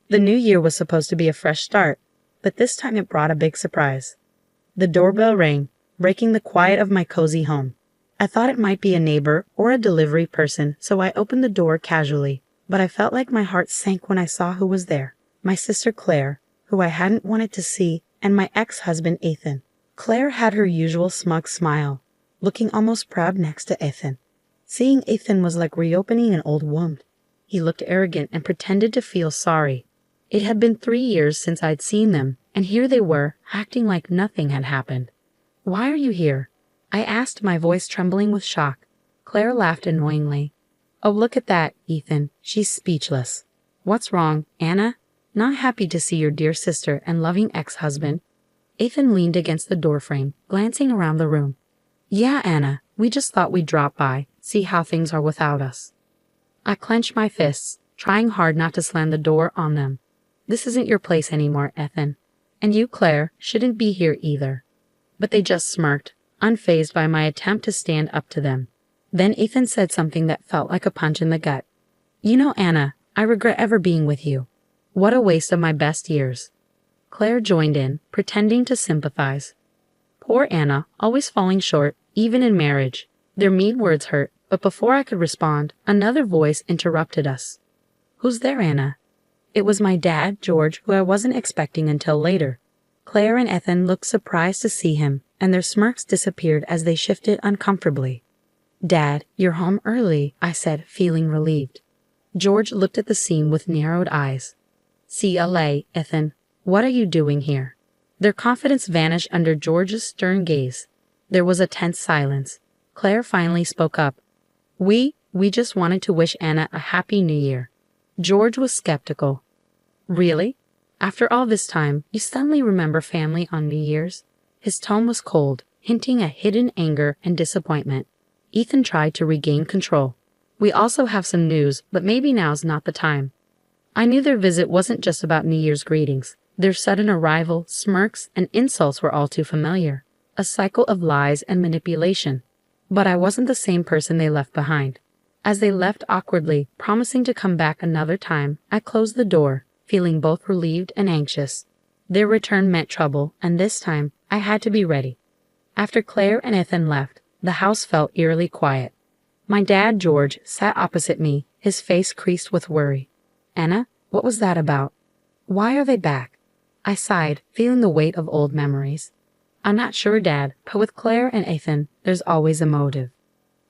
The new year was supposed to be a fresh start, but this time it brought a big surprise. The doorbell rang, breaking the quiet of my cozy home. I thought it might be a neighbor or a delivery person, so I opened the door casually, but I felt like my heart sank when I saw who was there. My sister Claire, who I hadn't wanted to see, and my ex-husband Ethan. Claire had her usual smug smile, looking almost proud next to Ethan. Seeing Ethan was like reopening an old wound. He looked arrogant and pretended to feel sorry. It had been 3 years since I'd seen them, and here they were, acting like nothing had happened. "Why are you here?" I asked, my voice trembling with shock. Claire laughed annoyingly. "Oh, look at that, Ethan." She's speechless. "What's wrong, Anna? Not happy to see your dear sister and loving ex-husband?" Ethan leaned against the doorframe, glancing around the room. "Yeah, Anna, we just thought we'd drop by, see how things are without us." I clenched my fists, trying hard not to slam the door on them. "This isn't your place anymore, Ethan. And you, Claire, shouldn't be here either." But they just smirked, unfazed by my attempt to stand up to them. Then Ethan said something that felt like a punch in the gut. "You know, Anna, I regret ever being with you. What a waste of my best years." Claire joined in, pretending to sympathize. Poor Anna, always falling short, even in marriage. Their mean words hurt, but before I could respond, another voice interrupted us. "Who's there, Anna?" It was my dad, George, who I wasn't expecting until later. Claire and Ethan looked surprised to see him, and their smirks disappeared as they shifted uncomfortably. "Dad, you're home early," I said, feeling relieved. George looked at the scene with narrowed eyes. "CLA, Ethan, what are you doing here?" Their confidence vanished under George's stern gaze. There was a tense silence. Claire finally spoke up. We just wanted to wish Anna a happy new year." George was skeptical. "Really? After all this time, you suddenly remember family on New Year's?" His tone was cold, hinting at hidden anger and disappointment. Ethan tried to regain control. "We also have some news, but maybe now's not the time." I knew their visit wasn't just about New Year's greetings. Their sudden arrival, smirks, and insults were all too familiar. A cycle of lies and manipulation. But I wasn't the same person they left behind. As they left awkwardly, promising to come back another time, I closed the door, feeling both relieved and anxious. Their return meant trouble, and this time, I had to be ready. After Claire and Ethan left, the house felt eerily quiet. My dad, George, sat opposite me, his face creased with worry. "Anna, what was that about? Why are they back?" I sighed, feeling the weight of old memories. "I'm not sure, Dad, but with Claire and Ethan, there's always a motive."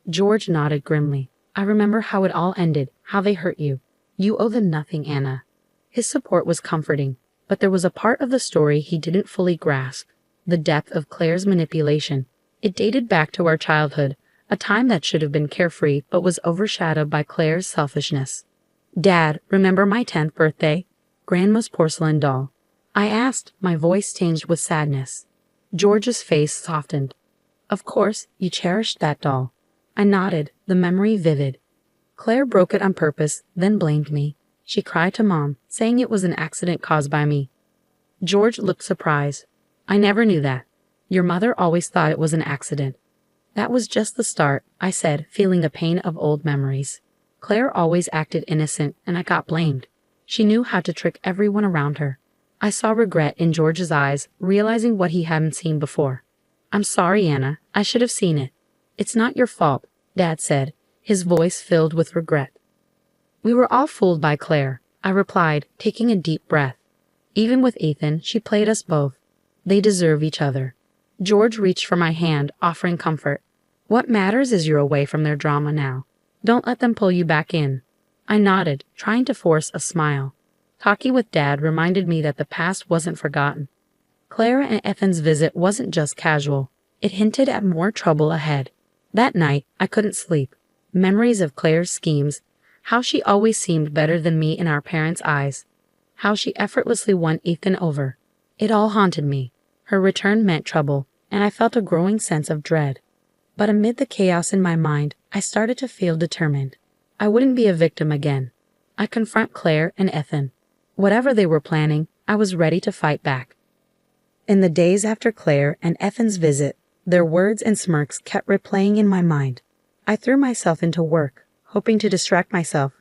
George nodded grimly. "I remember how it all ended, how they hurt you. You owe them nothing, Anna." His support was comforting, but there was a part of the story he didn't fully grasp. The depth of Claire's manipulation. It dated back to our childhood, a time that should have been carefree but was overshadowed by Claire's selfishness. "Dad, remember my 10th birthday? Grandma's porcelain doll?" I asked, my voice tinged with sadness. George's face softened. "Of course, you cherished that doll." I nodded, the memory vivid. "Claire broke it on purpose, then blamed me. She cried to Mom, saying it was an accident caused by me." George looked surprised. "I never knew that. Your mother always thought it was an accident." "That was just the start," I said, feeling the pain of old memories. "Claire always acted innocent, and I got blamed. She knew how to trick everyone around her." I saw regret in George's eyes, realizing what he hadn't seen before. "I'm sorry, Anna. I should have seen it." "It's not your fault," Dad said, his voice filled with regret. "We were all fooled by Claire," I replied, taking a deep breath. "Even with Ethan, she played us both. They deserve each other." George reached for my hand, offering comfort. "What matters is you're away from their drama now. Don't let them pull you back in." I nodded, trying to force a smile. Talking with Dad reminded me that the past wasn't forgotten. Claire and Ethan's visit wasn't just casual. It hinted at more trouble ahead. That night, I couldn't sleep. Memories of Claire's schemes, how she always seemed better than me in our parents' eyes, how she effortlessly won Ethan over. It all haunted me. Her return meant trouble, and I felt a growing sense of dread. But amid the chaos in my mind, I started to feel determined. I wouldn't be a victim again. I'd confront Claire and Ethan. Whatever they were planning, I was ready to fight back. In the days after Claire and Ethan's visit, their words and smirks kept replaying in my mind. I threw myself into work, hoping to distract myself,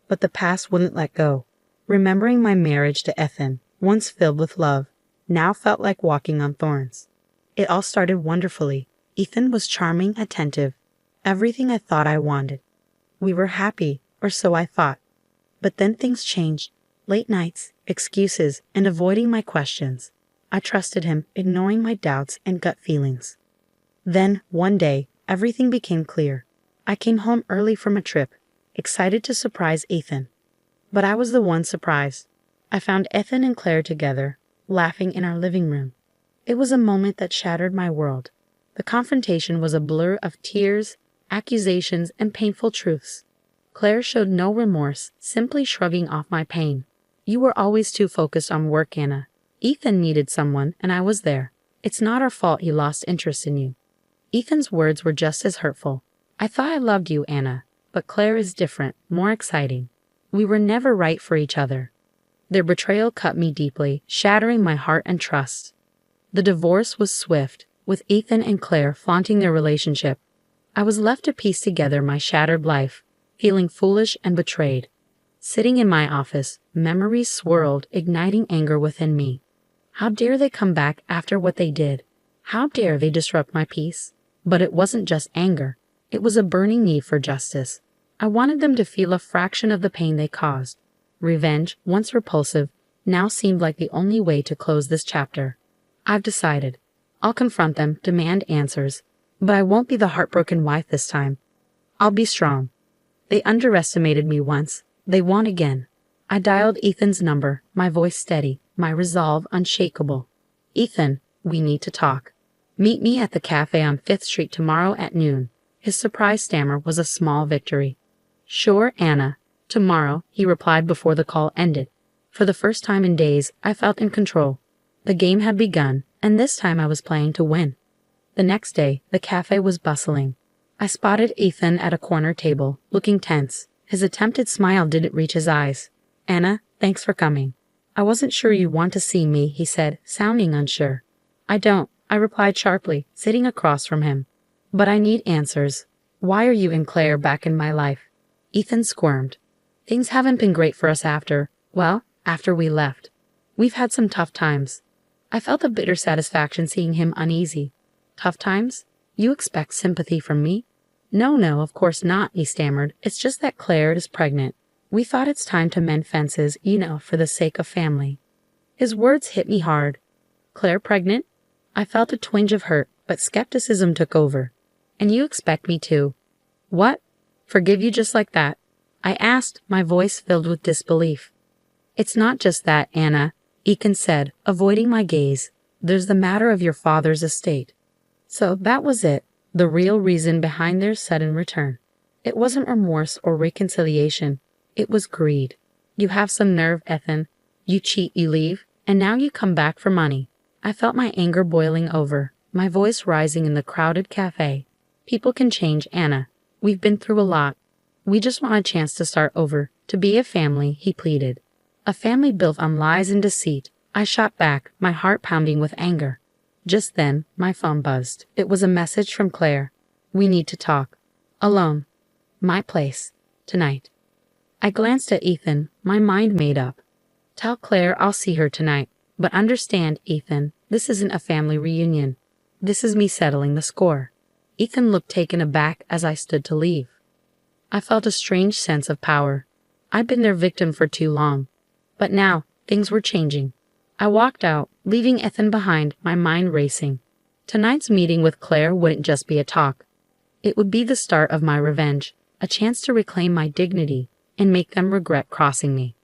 but the past wouldn't let go. Remembering my marriage to Ethan, once filled with love, now felt like walking on thorns. It all started wonderfully. Ethan was charming, attentive, everything I thought I wanted. We were happy, or so I thought. But then things changed. Late nights, excuses, and avoiding my questions. I trusted him, ignoring my doubts and gut feelings. Then, one day, everything became clear. I came home early from a trip, excited to surprise Ethan. But I was the one surprised. I found Ethan and Claire together, laughing in our living room. It was a moment that shattered my world. The confrontation was a blur of tears, accusations, and painful truths. Claire showed no remorse, simply shrugging off my pain. You were always too focused on work, Anna. Ethan needed someone, and I was there. It's not our fault he lost interest in you. Ethan's words were just as hurtful. I thought I loved you, Anna, but Claire is different, more exciting. We were never right for each other. Their betrayal cut me deeply, shattering my heart and trust. The divorce was swift, with Ethan and Claire flaunting their relationship. I was left to piece together my shattered life, feeling foolish and betrayed. Sitting in my office, memories swirled, igniting anger within me. How dare they come back after what they did? How dare they disrupt my peace? But it wasn't just anger. It was a burning need for justice. I wanted them to feel a fraction of the pain they caused. Revenge, once repulsive, now seemed like the only way to close this chapter. I've decided. I'll confront them, demand answers. But I won't be the heartbroken wife this time. I'll be strong. They underestimated me once. They won't again. I dialed Ethan's number, my voice steady, my resolve unshakable. Ethan, we need to talk. Meet me at the cafe on 5th Street tomorrow at noon. His surprise stammer was a small victory. Sure, Anna. Tomorrow, he replied before the call ended. For the first time in days, I felt in control. The game had begun, and this time I was playing to win. The next day, the cafe was bustling. I spotted Ethan at a corner table, looking tense. His attempted smile didn't reach his eyes. Anna, thanks for coming. I wasn't sure you want to see me, he said, sounding unsure. I don't, I replied sharply, sitting across from him. But I need answers. Why are you and Claire back in my life? Ethan squirmed. Things haven't been great for us after we left. We've had some tough times. I felt a bitter satisfaction seeing him uneasy. Tough times? You expect sympathy from me? No, of course not, he stammered. It's just that Claire is pregnant. We thought it's time to mend fences, for the sake of family. His words hit me hard. Claire pregnant? I felt a twinge of hurt, but skepticism took over. And you expect me to? What? Forgive you just like that? I asked, my voice filled with disbelief. It's not just that, Anna, Ethan said, avoiding my gaze. There's the matter of your father's estate. So that was it, the real reason behind their sudden return. It wasn't remorse or reconciliation. It was greed. You have some nerve, Ethan. You cheat, you leave, and now you come back for money. I felt my anger boiling over, my voice rising in the crowded cafe. People can change, Anna. We've been through a lot. We just want a chance to start over, to be a family, he pleaded. A family built on lies and deceit. I shot back, my heart pounding with anger. Just then, my phone buzzed. It was a message from Claire. We need to talk. Alone. My place. Tonight. I glanced at Ethan, my mind made up. Tell Claire I'll see her tonight. But understand, Ethan, this isn't a family reunion. This is me settling the score. Ethan looked taken aback as I stood to leave. I felt a strange sense of power. I'd been their victim for too long. But now, things were changing. I walked out, leaving Ethan behind, my mind racing. Tonight's meeting with Claire wouldn't just be a talk. It would be the start of my revenge, a chance to reclaim my dignity and make them regret crossing me.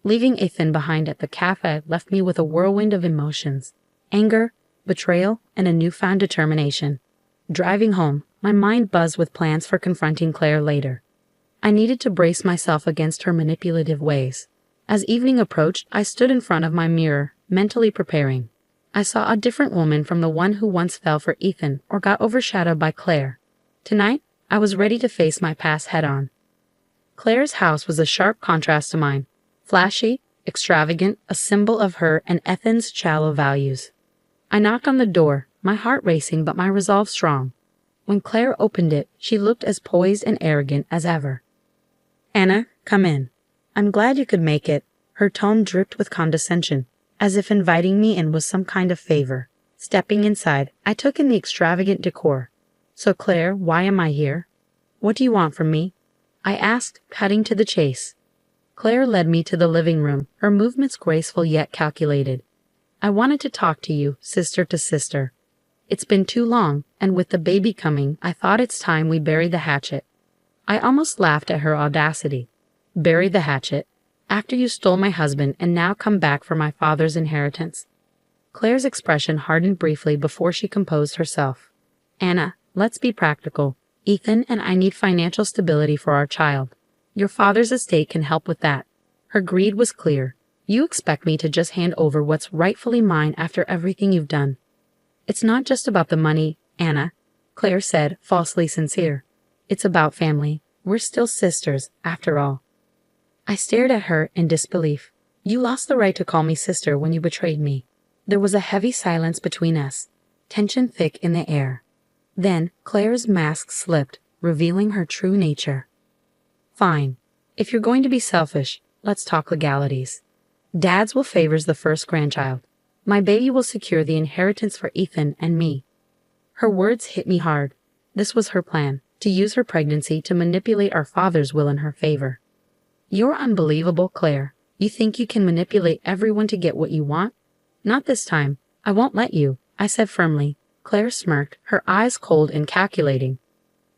Leaving Ethan behind at the cafe left me with a whirlwind of emotions, anger, betrayal, and a newfound determination. Driving home, my mind buzzed with plans for confronting Claire later. I needed to brace myself against her manipulative ways. As evening approached, I stood in front of my mirror, mentally preparing. I saw a different woman from the one who once fell for Ethan or got overshadowed by Claire. Tonight, I was ready to face my past head-on. Claire's house was a sharp contrast to mine. Flashy, extravagant, a symbol of her and Ethan's shallow values. I knocked on the door, my heart racing but my resolve strong. When Claire opened it, she looked as poised and arrogant as ever. Anna, come in. I'm glad you could make it. Her tone dripped with condescension, as if inviting me in was some kind of favor. Stepping inside, I took in the extravagant decor. "So Claire, why am I here? What do you want from me?" I asked, cutting to the chase. Claire led me to the living room, her movements graceful yet calculated. "I wanted to talk to you, sister to sister. It's been too long, and with the baby coming, I thought it's time we bury the hatchet." I almost laughed at her audacity. Bury the hatchet? After you stole my husband and now come back for my father's inheritance? Claire's expression hardened briefly before she composed herself. "Anna, let's be practical. Ethan and I need financial stability for our child. Your father's estate can help with that." Her greed was clear. "You expect me to just hand over what's rightfully mine after everything you've done?" "It's not just about the money, Anna," Claire said, falsely sincere. "It's about family. We're still sisters, after all." I stared at her in disbelief. "You lost the right to call me sister when you betrayed me." There was a heavy silence between us, tension thick in the air. Then Claire's mask slipped, revealing her true nature. "Fine. If you're going to be selfish, let's talk legalities. Dad's will favors the first grandchild. My baby will secure the inheritance for Ethan and me." Her words hit me hard. This was her plan, to use her pregnancy to manipulate our father's will in her favor. "You're unbelievable, Claire. You think you can manipulate everyone to get what you want?" "Not this time. I won't let you," I said firmly. Claire smirked, her eyes cold and calculating.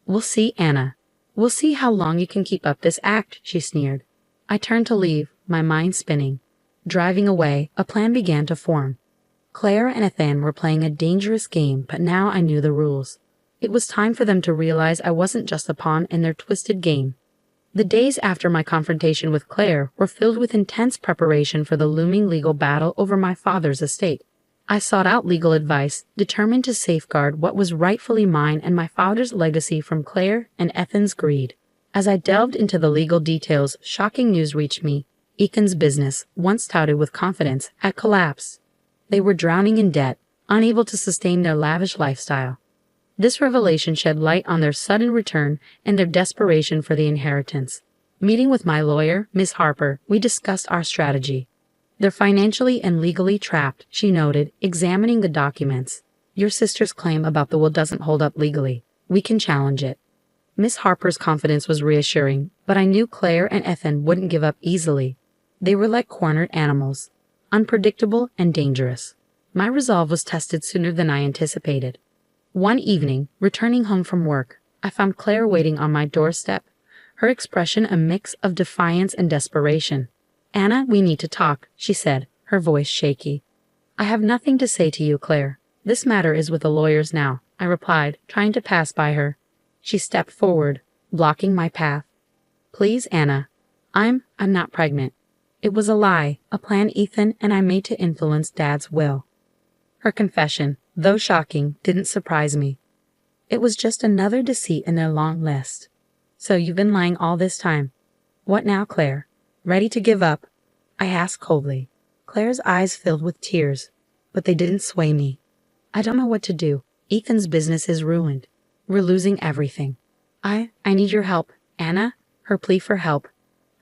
"We'll see, Anna. We'll see how long you can keep up this act," she sneered. I turned to leave, my mind spinning. Driving away, a plan began to form. Claire and Ethan were playing a dangerous game, but now I knew the rules. It was time for them to realize I wasn't just a pawn in their twisted game. The days after my confrontation with Claire were filled with intense preparation for the looming legal battle over my father's estate. I sought out legal advice, determined to safeguard what was rightfully mine and my father's legacy from Claire and Ethan's greed. As I delved into the legal details, shocking news reached me. Ethan's business, once touted with confidence, had collapsed. They were drowning in debt, unable to sustain their lavish lifestyle. This revelation shed light on their sudden return and their desperation for the inheritance. Meeting with my lawyer, Miss Harper, we discussed our strategy. "They're financially and legally trapped," she noted, examining the documents. "Your sister's claim about the will doesn't hold up legally. We can challenge it." Miss Harper's confidence was reassuring, but I knew Claire and Ethan wouldn't give up easily. They were like cornered animals, unpredictable and dangerous. My resolve was tested sooner than I anticipated. One evening, returning home from work, I found Claire waiting on my doorstep, her expression a mix of defiance and desperation. "Anna, we need to talk," she said, her voice shaky. "I have nothing to say to you, Claire. This matter is with the lawyers now," I replied, trying to pass by her. She stepped forward, blocking my path. "Please, Anna. I'm not pregnant. It was a lie, a plan Ethan and I made to influence Dad's will." Her confession, though shocking, didn't surprise me. It was just another deceit in their long list. "So you've been lying all this time. What now, Claire? Ready to give up?" I asked coldly. Claire's eyes filled with tears, but they didn't sway me. "I don't know what to do. Ethan's business is ruined. We're losing everything. I need your help, Anna." Her plea for help,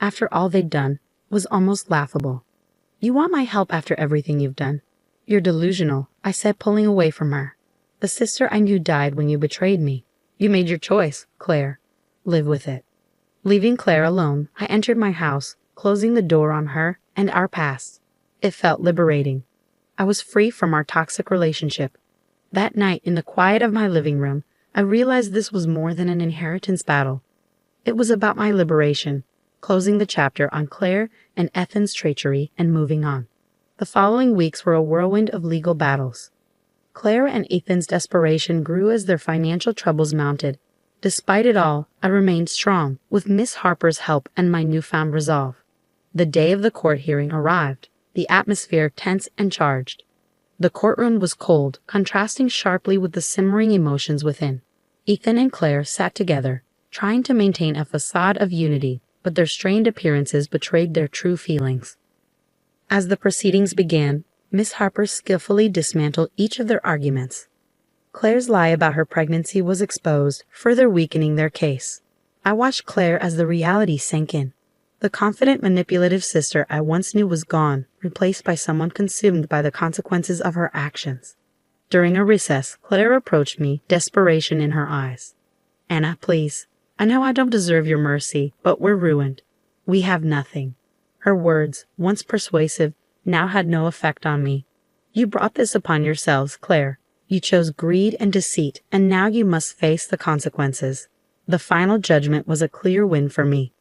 after all they'd done, was almost laughable. "You want my help after everything you've done? You're delusional," I said, pulling away from her. "The sister I knew died when you betrayed me. You made your choice, Claire. Live with it." Leaving Claire alone, I entered my house, closing the door on her and our past. It felt liberating. I was free from our toxic relationship. That night, in the quiet of my living room, I realized this was more than an inheritance battle. It was about my liberation, closing the chapter on Claire and Ethan's treachery and moving on. The following weeks were a whirlwind of legal battles. Claire and Ethan's desperation grew as their financial troubles mounted. Despite it all, I remained strong, with Miss Harper's help and my newfound resolve. The day of the court hearing arrived, the atmosphere tense and charged. The courtroom was cold, contrasting sharply with the simmering emotions within. Ethan and Claire sat together, trying to maintain a facade of unity, but their strained appearances betrayed their true feelings. As the proceedings began, Miss Harper skillfully dismantled each of their arguments. Claire's lie about her pregnancy was exposed, further weakening their case. I watched Claire as the reality sank in. The confident, manipulative sister I once knew was gone, replaced by someone consumed by the consequences of her actions. During a recess, Claire approached me, desperation in her eyes. "Anna, please. I know I don't deserve your mercy, but we're ruined. We have nothing." Her words, once persuasive, now had no effect on me. "You brought this upon yourselves, Claire. You chose greed and deceit, and now you must face the consequences." The final judgment was a clear win for me.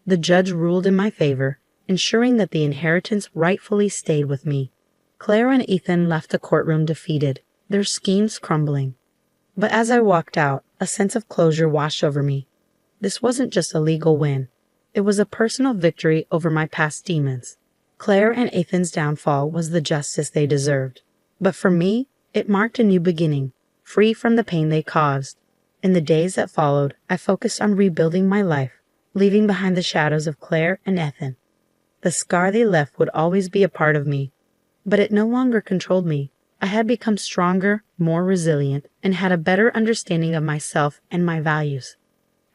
The judge ruled in my favor, ensuring that the inheritance rightfully stayed with me. Claire and Ethan left the courtroom defeated, their schemes crumbling. But as I walked out, a sense of closure washed over me. This wasn't just a legal win. It was a personal victory over my past demons. Claire and Ethan's downfall was the justice they deserved. But for me, it marked a new beginning, free from the pain they caused. In the days that followed, I focused on rebuilding my life, leaving behind the shadows of Claire and Ethan. The scar they left would always be a part of me, but it no longer controlled me. I had become stronger, more resilient, and had a better understanding of myself and my values.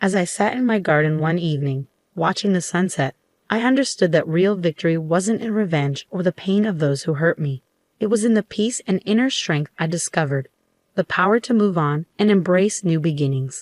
As I sat in my garden one evening, watching the sunset, I understood that real victory wasn't in revenge or the pain of those who hurt me. It was in the peace and inner strength I discovered, the power to move on and embrace new beginnings.